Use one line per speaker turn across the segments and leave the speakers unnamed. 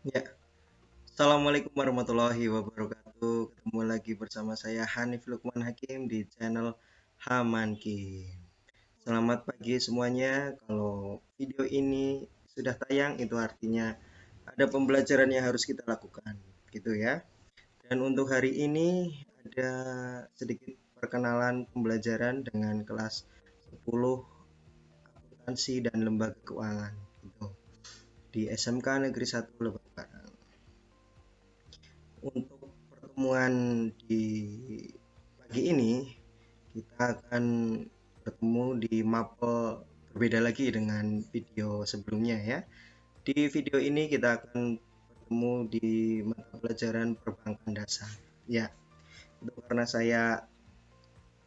Ya, Assalamualaikum warahmatullahi wabarakatuh. Ketemu lagi bersama saya Hanif Lukman Hakim di channel Hamanki. Selamat pagi semuanya. Kalau video ini sudah tayang, itu artinya ada pembelajaran yang harus kita lakukan, gitu ya. Dan untuk hari ini ada sedikit perkenalan pembelajaran dengan kelas 10 akuntansi dan lembaga keuangan, gitu, di SMK Negeri 1 Lebak Barat. Untuk pertemuan di pagi ini, kita akan bertemu di mapel berbeda lagi dengan video sebelumnya ya. Di video ini kita akan bertemu di mata pelajaran perbankan dasar. Ya, itu karena saya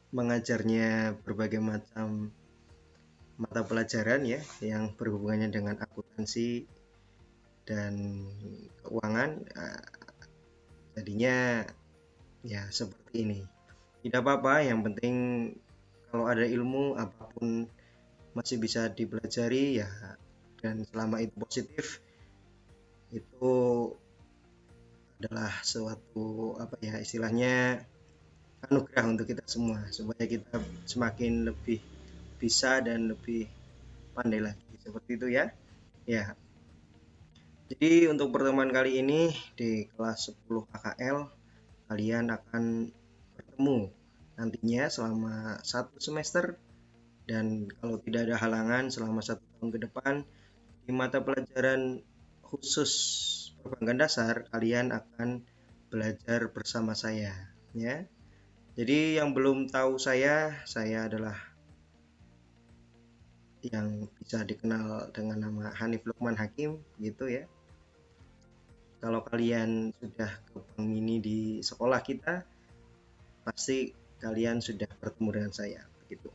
mengajarnya berbagai macam mata pelajaran ya yang berhubungannya dengan akuntansi dan keuangan. Jadinya ya seperti ini. Tidak apa-apa, yang penting kalau ada ilmu apapun masih bisa dipelajari ya, dan selama itu positif, itu adalah suatu apa ya istilahnya anugerah untuk kita semua supaya kita semakin lebih bisa dan lebih pandai lagi seperti itu ya. Ya, jadi untuk pertemuan kali ini di kelas 10 KKL kalian akan bertemu nantinya selama satu semester, dan kalau tidak ada halangan selama 1 tahun ke depan di mata pelajaran khusus perbankan dasar kalian akan belajar bersama saya ya. Jadi yang belum tahu saya adalah yang bisa dikenal dengan nama Hanif Lukman Hakim gitu ya. Kalau kalian sudah ke Bank Mini di sekolah kita, pasti kalian sudah bertemu dengan saya begitu.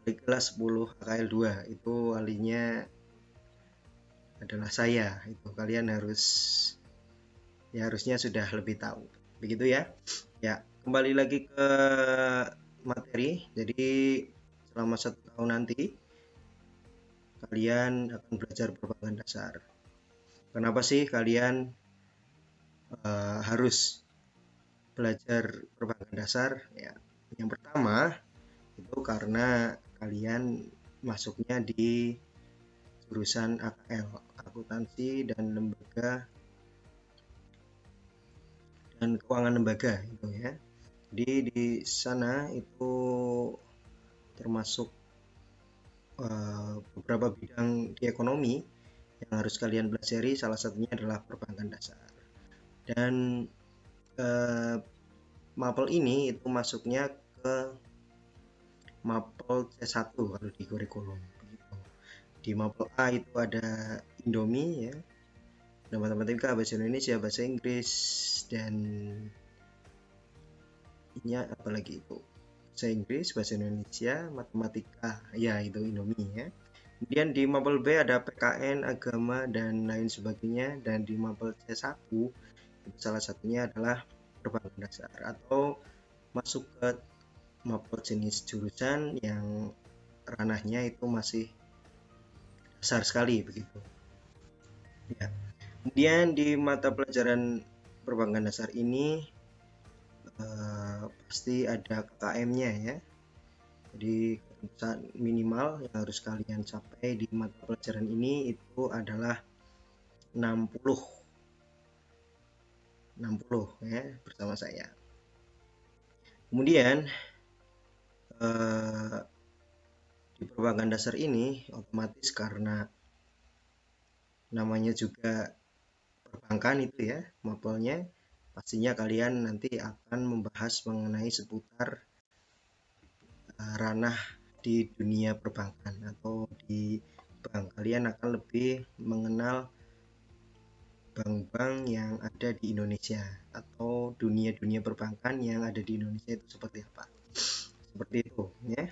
Di kelas 10 KKL 2 itu walinya adalah saya. Itu kalian harusnya sudah lebih tahu. Begitu ya. Ya, kembali lagi ke materi. Jadi selama 1 tahun nanti kalian akan belajar perbankan dasar. Kenapa sih kalian harus belajar perbankan dasar? Ya, yang pertama itu karena kalian masuknya di jurusan AKL, akuntansi dan lembaga dan keuangan lembaga itu ya. Jadi di sana itu termasuk beberapa bidang di ekonomi yang harus kalian pelajari, salah satunya adalah perbankan dasar. Dan eh, mapel ini itu masuknya ke mapel C1 kalau di kurikulum begitu. Di mapel A itu ada Indomie ya, ada matematika, bahasa Indonesia, bahasa Inggris, dan ini apalagi itu, bahasa Inggris, bahasa Indonesia, matematika, ya itu Indomie ya. Kemudian di mapel B ada PKN, agama, dan lain sebagainya. Dan di mapel C1 itu salah satunya adalah perbankan dasar, atau masuk ke mapel jenis jurusan yang ranahnya itu masih besar sekali begitu ya. Kemudian di mata pelajaran perbankan dasar ini pasti ada KKM-nya ya. Jadi minimal yang harus kalian capai di mata pelajaran ini itu adalah 60 ya bersama saya. Kemudian eh, di perbankan dasar ini otomatis karena namanya juga perbankan itu ya mapelnya, pastinya kalian nanti akan membahas mengenai seputar ranah di dunia perbankan atau di bank. Kalian akan lebih mengenal bank-bank yang ada di Indonesia atau dunia-dunia perbankan yang ada di Indonesia itu seperti apa. Seperti itu ya.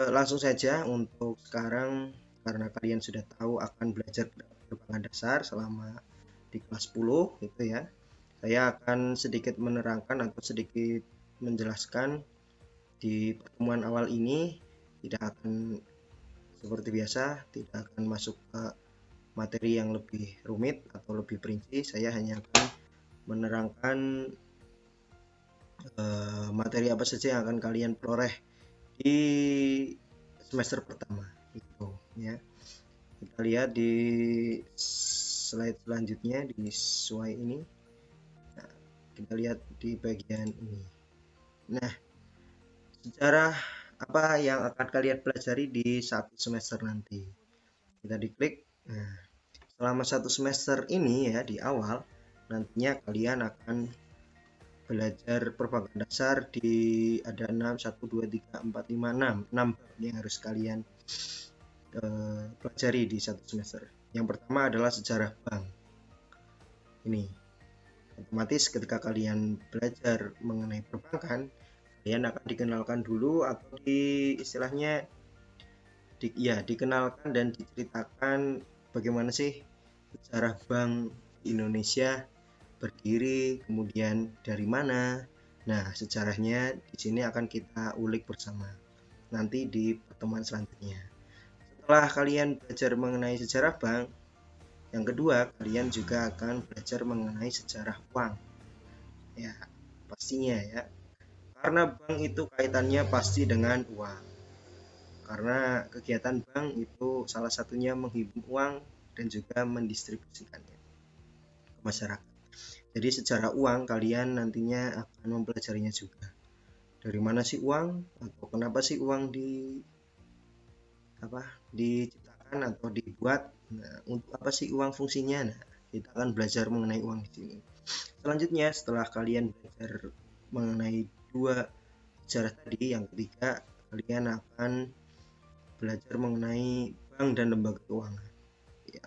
Langsung saja untuk sekarang, karena kalian sudah tahu akan belajar perbankan dasar selama di kelas 10 gitu ya. Saya akan sedikit menerangkan atau sedikit menjelaskan di pertemuan awal ini. Tidak akan seperti biasa, tidak akan masuk ke materi yang lebih rumit atau lebih perinci, saya hanya akan menerangkan materi apa saja yang akan kalian peroleh di semester pertama itu ya. Kita lihat di slide selanjutnya di slide ini. Nah, kita lihat di bagian ini. Nah, sejarah apa yang akan kalian pelajari di satu semester nanti. Kita diklik. Nah, selama satu semester ini ya di awal nantinya kalian akan belajar perbankan dasar di ada 6 1 2 3 4 5 6 bab yang harus kalian pelajari di satu semester. Yang pertama adalah sejarah bank. Ini otomatis ketika kalian belajar mengenai perbankan, kalian akan dikenalkan dulu atau istilahnya dikenalkan dan diceritakan bagaimana sih sejarah bank Indonesia berdiri, kemudian dari mana. Nah, sejarahnya di sini akan kita ulik bersama nanti di pertemuan selanjutnya. Setelah kalian belajar mengenai sejarah bank, yang kedua kalian juga akan belajar mengenai sejarah uang. Ya, pastinya ya. Karena bank itu kaitannya pasti dengan uang. Karena kegiatan bank itu salah satunya menghimpun uang dan juga mendistribusikannya ke masyarakat. Jadi secara uang kalian nantinya akan mempelajarinya juga. Dari mana sih uang atau kenapa sih uang diciptakan atau dibuat? Nah, untuk apa sih uang fungsinya? Nah, kita akan belajar mengenai uang di sini. Selanjutnya setelah kalian belajar mengenai dua sejarah tadi, yang ketiga kalian akan belajar mengenai bank dan lembaga keuangan. Ya.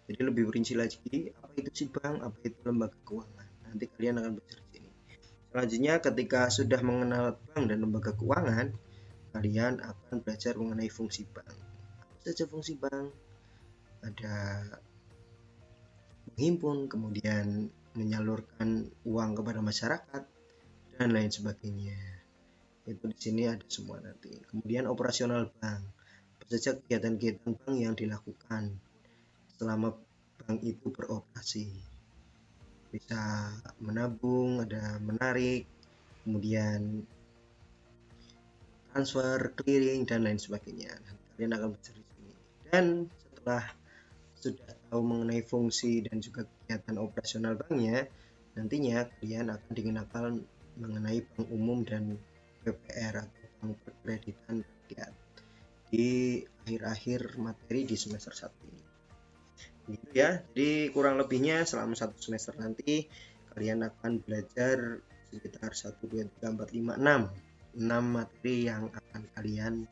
Jadi lebih perinci lagi, apa itu sih bank, apa itu lembaga keuangan. Nanti kalian akan belajar di sini. Selanjutnya ketika sudah mengenal bank dan lembaga keuangan, kalian akan belajar mengenai fungsi bank. Apa saja fungsi bank? Ada menghimpun, kemudian menyalurkan uang kepada masyarakat dan lain sebagainya. Itu di sini ada semua nanti. Kemudian operasional bank. Apa saja kegiatan-kegiatan bank yang dilakukan selama bank itu beroperasi. Bisa menabung, ada menarik, kemudian transfer, clearing, dan lain sebagainya. Kalian akan belajar di sini. Dan setelah sudah tahu mengenai fungsi dan juga kegiatan operasional banknya, nantinya kalian akan dikenalkan mengenai bank umum dan BPR atau bank perkreditan rakyat di akhir-akhir materi di semester 1 ini. Gitu ya. Jadi kurang lebihnya selama satu semester nanti kalian akan belajar sekitar 1 2 3 4 5 6 materi yang akan kalian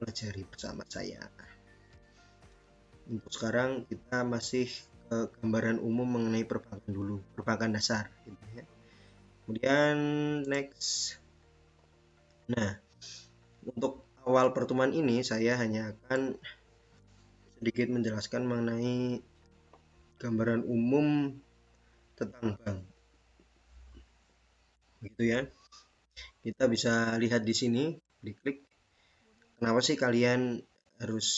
pelajari bersama saya. Untuk sekarang kita masih ke gambaran umum mengenai perbankan dulu, perbankan dasar gitu ya. Kemudian next. Nah, untuk awal pertemuan ini saya hanya akan sedikit menjelaskan mengenai gambaran umum tentang bank. Gitu ya. Kita bisa lihat di sini, diklik. Kenapa sih kalian harus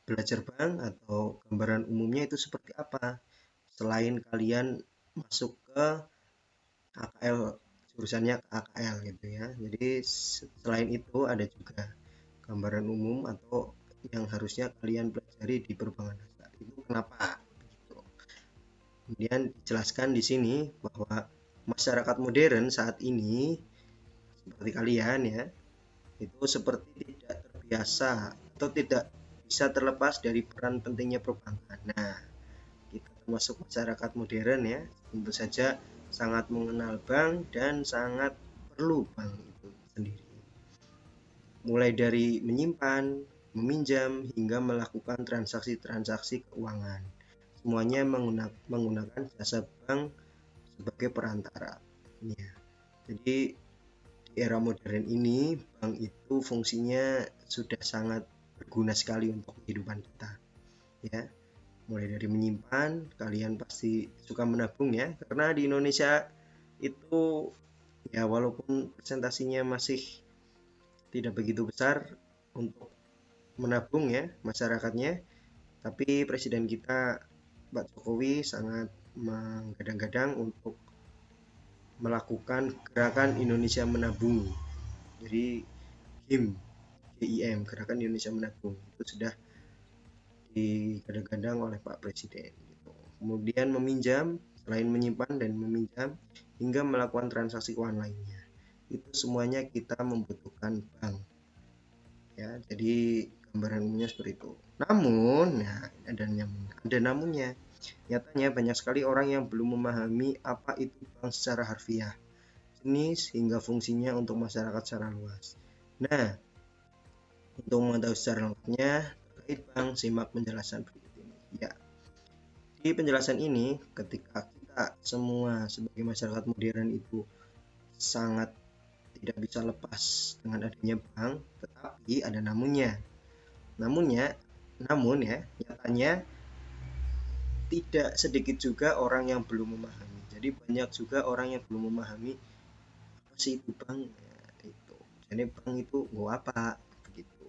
belajar bank atau gambaran umumnya itu seperti apa? Selain kalian masuk ke AKL, jurusannya AKL gitu ya. Jadi selain itu ada juga gambaran umum atau yang harusnya kalian pelajari di perbankan dasar. Itu kenapa? Gitu. Kemudian dijelaskan di sini bahwa masyarakat modern saat ini seperti kalian ya, itu seperti tidak terbiasa atau tidak bisa terlepas dari peran pentingnya perbankan. Nah, kita termasuk masyarakat modern ya, tentu saja sangat mengenal bank dan sangat perlu bank itu sendiri. Mulai dari menyimpan, meminjam, hingga melakukan transaksi-transaksi keuangan. Semuanya menggunakan jasa bank sebagai perantara. Ya. Jadi di era modern ini bank itu fungsinya sudah sangat berguna sekali untuk kehidupan kita ya. Mulai dari menyimpan, kalian pasti suka menabung ya, karena di Indonesia itu ya walaupun presentasinya masih tidak begitu besar untuk menabung ya masyarakatnya, Tapi presiden kita Pak Jokowi sangat menggadang-gadang untuk melakukan gerakan Indonesia Menabung. Jadi GIM, Gerakan Indonesia Menabung, itu sudah digadang-gadang oleh Pak Presiden gitu. Kemudian meminjam, selain menyimpan dan meminjam hingga melakukan transaksi keuangan lainnya, itu semuanya kita membutuhkan bank ya. Jadi gambaran umumnya seperti itu. Namun, nah, ada namunnya. Nyatanya banyak sekali orang yang belum memahami apa itu bank secara harfiah, jenis hingga fungsinya untuk masyarakat secara luas. Nah, untuk mengetahui secara lengkapnya terkait bank, simak penjelasan berikut ini. Ya, di penjelasan ini, ketika kita semua sebagai masyarakat modern itu sangat tidak bisa lepas dengan adanya bank, tetapi ada namunnya. Namun ya, nyatanya tidak sedikit juga orang yang belum memahami. Jadi banyak juga orang yang belum memahami apa sih itu bank. Ya, itu. Jadi bank itu apa? Begitu.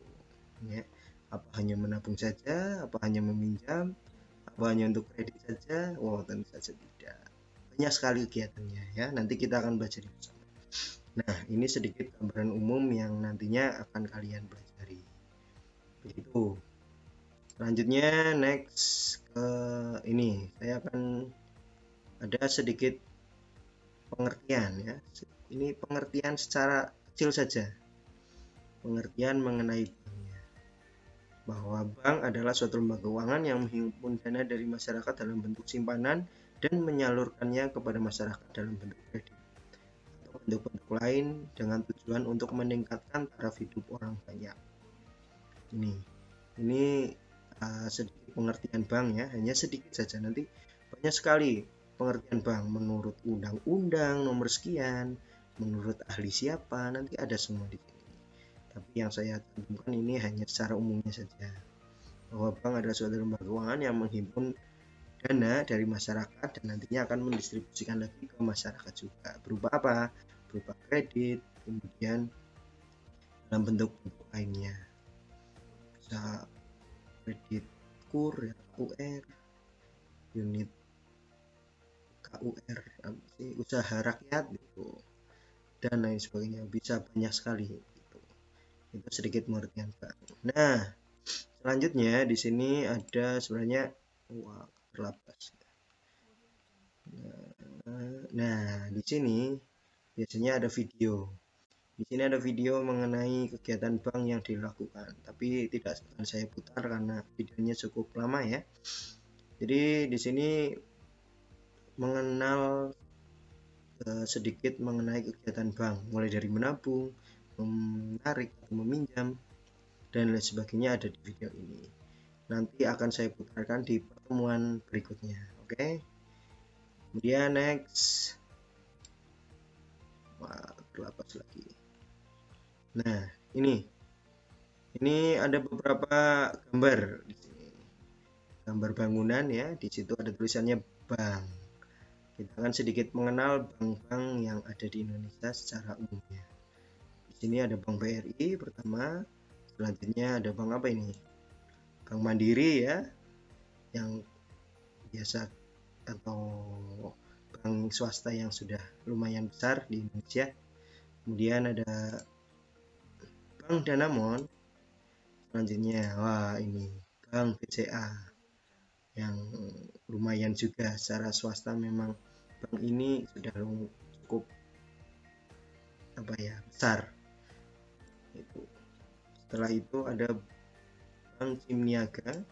Ya. Apa hanya menabung saja? Apa hanya meminjam? Apa hanya untuk kredit saja? Wow, tentu saja tidak. Banyak sekali kegiatannya ya. Nanti kita akan belajar bersama. Nah, ini sedikit gambaran umum yang nantinya akan kalian pelajari. Begitu. Selanjutnya next ke ini, saya akan ada sedikit pengertian ya. Ini pengertian secara kecil saja. Pengertian mengenai banknya. Bahwa bank adalah suatu lembaga keuangan yang menghimpun dana dari masyarakat dalam bentuk simpanan dan menyalurkannya kepada masyarakat dalam bentuk kredit atau bentuk-bentuk lain dengan tujuan untuk meningkatkan taraf hidup orang banyak. Ini sedikit pengertian bank ya, hanya sedikit saja. Nanti banyak sekali pengertian bank menurut undang-undang nomor sekian, menurut ahli siapa, nanti ada semua di sini. Tapi yang saya cantumkan ini hanya secara umumnya saja, bahwa bank adalah suatu lembaga keuangan yang menghimpun dana dari masyarakat dan nantinya akan mendistribusikan lagi ke masyarakat juga. Berupa apa? Berupa kredit, kemudian dalam bentuk-bentuk lainnya. Bisa kredit KUR ya, KUR, unit KUR, usaha rakyat gitu, dan lain sebagainya. Bisa banyak sekali gitu. Itu sedikit pengertian Pak. Nah, selanjutnya di sini ada sebenarnya terlapas. Nah, di sini biasanya ada video. Di sini ada video mengenai kegiatan bank yang dilakukan, tapi tidak akan saya putar karena videonya cukup lama ya. Jadi di sini mengenal sedikit mengenai kegiatan bank, mulai dari menabung, menarik, meminjam, dan lain sebagainya ada di video ini. Nanti akan saya putarkan di pertemuan berikutnya. Oke. Kemudian next. Wah, terlapas lagi. Nah, ini ada beberapa gambar di sini. Gambar bangunan ya, di situ ada tulisannya bank. Kita akan sedikit mengenal bank-bank yang ada di Indonesia secara umumnya. Di sini ada Bank BRI pertama, selanjutnya ada bank apa ini? Bank Mandiri ya, yang biasa atau bank swasta yang sudah lumayan besar di Indonesia. Kemudian ada Bank Danamon, selanjutnya ini Bank BCA yang lumayan juga secara swasta. Memang bank ini sudah cukup besar itu. Setelah itu ada Bank Cimniaga,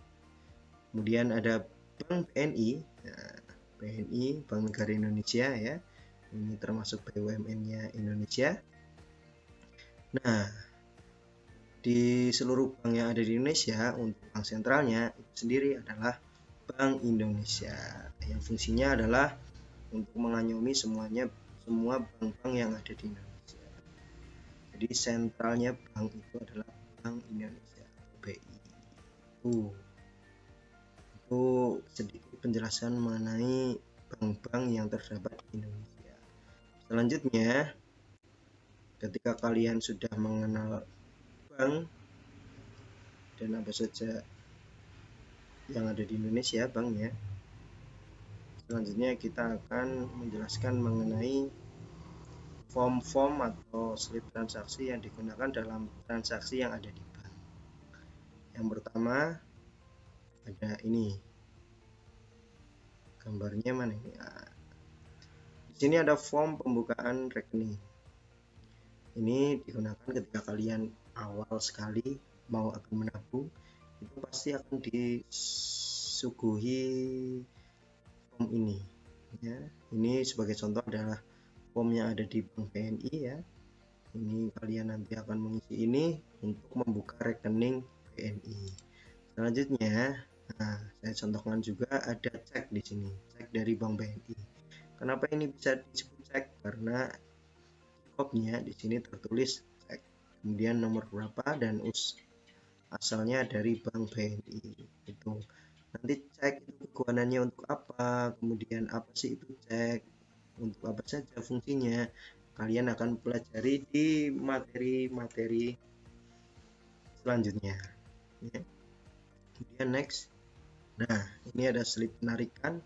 kemudian ada Bank BNI. Nah, BNI Bank Negara Indonesia ya, ini termasuk BUMN-nya Indonesia. Nah, di seluruh bank yang ada di Indonesia, untuk bank sentralnya itu sendiri adalah Bank Indonesia, yang fungsinya adalah untuk mengayomi semua bank-bank yang ada di Indonesia. Jadi sentralnya bank itu adalah Bank Indonesia, BI. Itu sedikit penjelasan mengenai bank-bank yang terdapat di Indonesia. Selanjutnya, ketika kalian sudah mengenal bank dan apa saja yang ada di Indonesia banknya. Selanjutnya kita akan menjelaskan mengenai form-form atau slip transaksi yang digunakan dalam transaksi yang ada di bank. Yang pertama ada ini, gambarnya mana ini? Nah, di sini ada form pembukaan rekening. Ini digunakan ketika kalian awal sekali mau akan menabung, itu pasti akan disuguhi form ini. Ya, ini sebagai contoh adalah form yang ada di Bank BNI ya. Ini kalian nanti akan mengisi ini untuk membuka rekening BNI. Selanjutnya, nah, saya contohkan juga ada cek di sini, cek dari Bank BNI. Kenapa ini bisa disebut cek? Karena kopnya di sini tertulis cek, kemudian nomor berapa dan asalnya dari Bank BNI. Itu nanti cek itu kegunaannya untuk apa, kemudian apa sih itu cek, untuk apa saja fungsinya, kalian akan pelajari di materi-materi selanjutnya ya. Kemudian next, nah ini ada slip penarikan.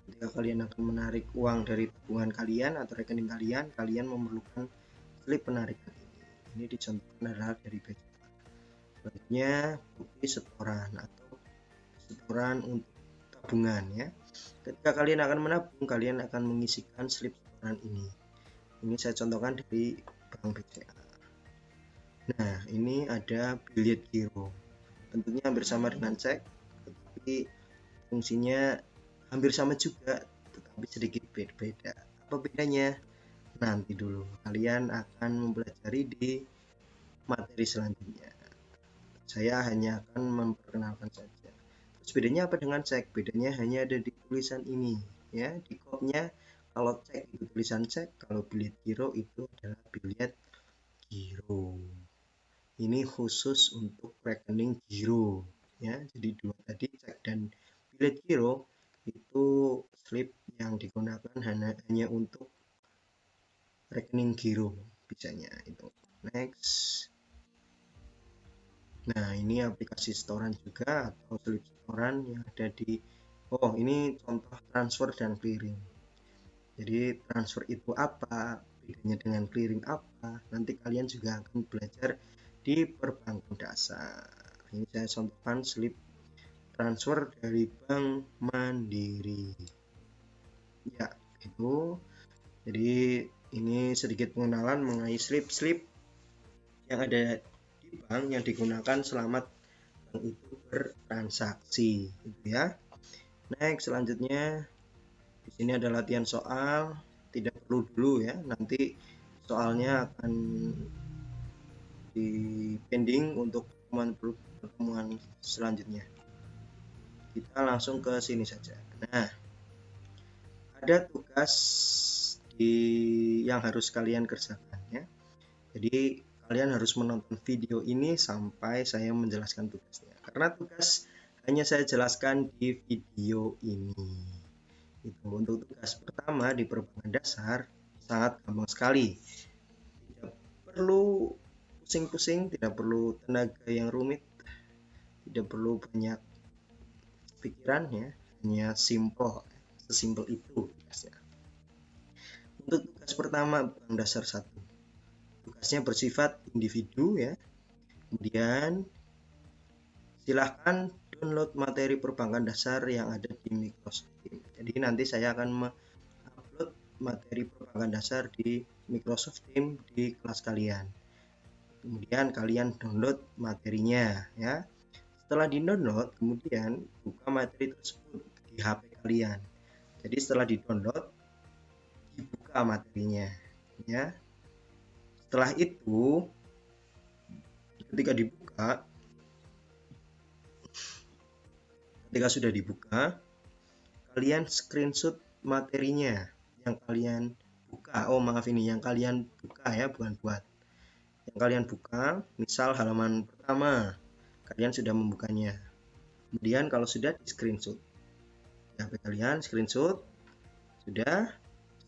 Ketika kalian akan menarik uang dari tabungan kalian atau rekening kalian, kalian memerlukan slip penarikan ini dicontohkan adalah dari BCA. Selanjutnya bukti setoran atau setoran untuk tabungan ya. Ketika kalian akan menabung, kalian akan mengisikan slip setoran ini. Ini saya contohkan dari Bank BCA. Nah, ini ada billet giro. Tentunya hampir sama dengan cek, tetapi fungsinya hampir sama juga, tetapi sedikit berbeda. Apa bedanya? Nanti dulu kalian akan mempelajari di materi selanjutnya. Saya hanya akan memperkenalkan saja. Terus bedanya apa dengan cek? Bedanya hanya ada di tulisan ini ya, di kopnya. Kalau cek itu tulisan cek, kalau billet giro itu adalah billet giro. Ini khusus untuk rekening giro ya. Jadi dua tadi, cek dan billet giro, itu slip yang digunakan hanya untuk rekening giro bisanya itu. Next, nah ini aplikasi setoran juga atau slip setoran yang ada di, oh ini contoh transfer dan clearing. Jadi transfer itu apa, bedanya dengan clearing apa, nanti kalian juga akan belajar di perbankan dasar. Ini saya contohkan slip transfer dari Bank Mandiri ya, itu. Jadi ini sedikit pengenalan mengenai slip-slip yang ada di bank yang digunakan selama bank itu bertransaksi gitu ya. Next, selanjutnya di sini ada latihan soal, tidak perlu dulu ya, nanti soalnya akan di pending untuk pertemuan selanjutnya. Kita langsung ke sini saja. Nah, ada tugas yang harus kalian kerjakan ya. Jadi kalian harus menonton video ini sampai saya menjelaskan tugasnya. Karena tugas hanya saya jelaskan di video ini. Itu untuk tugas pertama di perbankan dasar sangat gampang sekali. Tidak perlu pusing-pusing, tidak perlu tenaga yang rumit, tidak perlu banyak pikiran ya, hanya simple, sesimpel itu tugasnya. Untuk tugas pertama bank dasar 1, tugasnya bersifat individu ya. Kemudian silahkan download materi perbankan dasar yang ada di Microsoft Teams. Jadi nanti saya akan upload materi perbankan dasar di Microsoft Teams di kelas kalian. Kemudian kalian download materinya ya. Setelah di-download, kemudian buka materi tersebut di HP kalian. Jadi setelah di-download, dibuka materinya ya. Setelah itu, ketika sudah dibuka, kalian screenshot materinya yang kalian buka. Oh maaf, ini yang kalian buka ya, bukan buat. Yang kalian buka, misal halaman pertama, kalian sudah membukanya. Kemudian kalau sudah di screenshot, ya kalian screenshot sudah.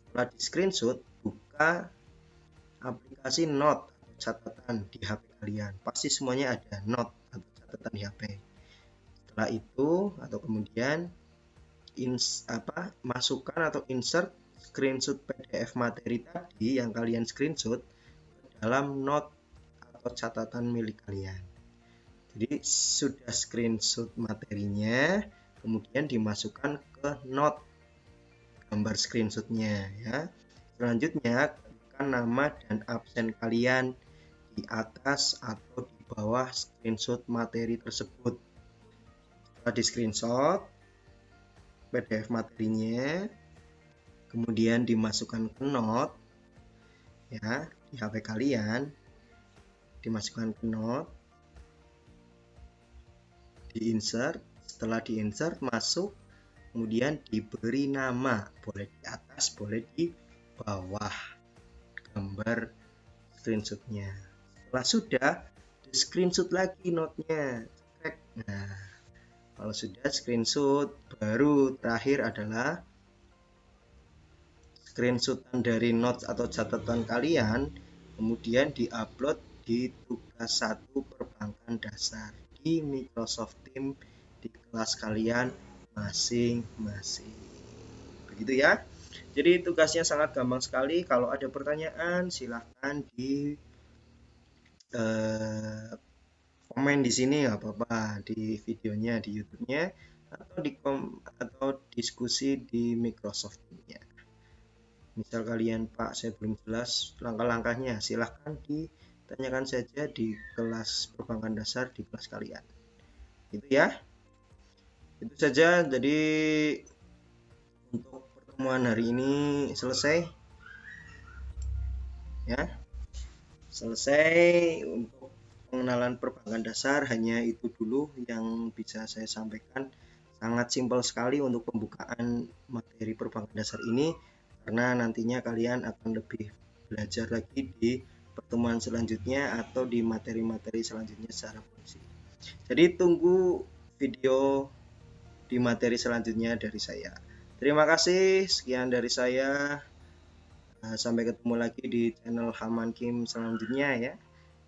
Setelah di screenshot, buka aplikasi note atau catatan di HP kalian. Pasti semuanya ada note atau catatan di HP. Setelah itu atau kemudian masukkan atau insert screenshot PDF materi tadi yang kalian screenshot dalam note atau catatan milik kalian. Jadi sudah screenshot materinya, kemudian dimasukkan ke note gambar screenshotnya ya. Selanjutnya ketikkan nama dan absen kalian di atas atau di bawah screenshot materi tersebut. Setelah di screenshot PDF materinya, kemudian dimasukkan ke note ya di HP kalian, dimasukkan ke note, diinsert. Setelah diinsert masuk, kemudian diberi nama, boleh di atas boleh di bawah gambar screenshotnya. Setelah sudah, di screenshot lagi notenya. Nah, kalau sudah screenshot, baru terakhir adalah screenshotan dari notes atau catatan kalian, kemudian diupload di tugas 1 perbankan dasar di Microsoft Teams di kelas kalian masing-masing. Begitu ya. Jadi tugasnya sangat gampang sekali. Kalau ada pertanyaan silahkan di komen di sini, nggak apa-apa, di videonya di YouTube-nya atau diskusi di Microsoft Teams-nya. Misal kalian, Pak, saya belum jelas langkah-langkahnya, silahkan ditanyakan saja di kelas perbankan dasar di kelas kalian. Itu ya. Itu saja. Jadi untuk pertemuan hari ini selesai. Ya. Selesai untuk pengenalan perbankan dasar, hanya itu dulu yang bisa saya sampaikan. Sangat simpel sekali untuk pembukaan materi perbankan dasar ini, karena nantinya kalian akan lebih belajar lagi di pertemuan selanjutnya atau di materi-materi selanjutnya secara fungsi. Jadi tunggu video di materi selanjutnya dari saya. Terima kasih, sekian dari saya. Sampai ketemu lagi di channel Haman Kim selanjutnya ya,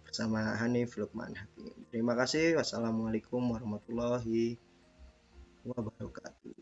bersama Hanif Lukman Hakim. Terima kasih. Wassalamualaikum warahmatullahi wabarakatuh.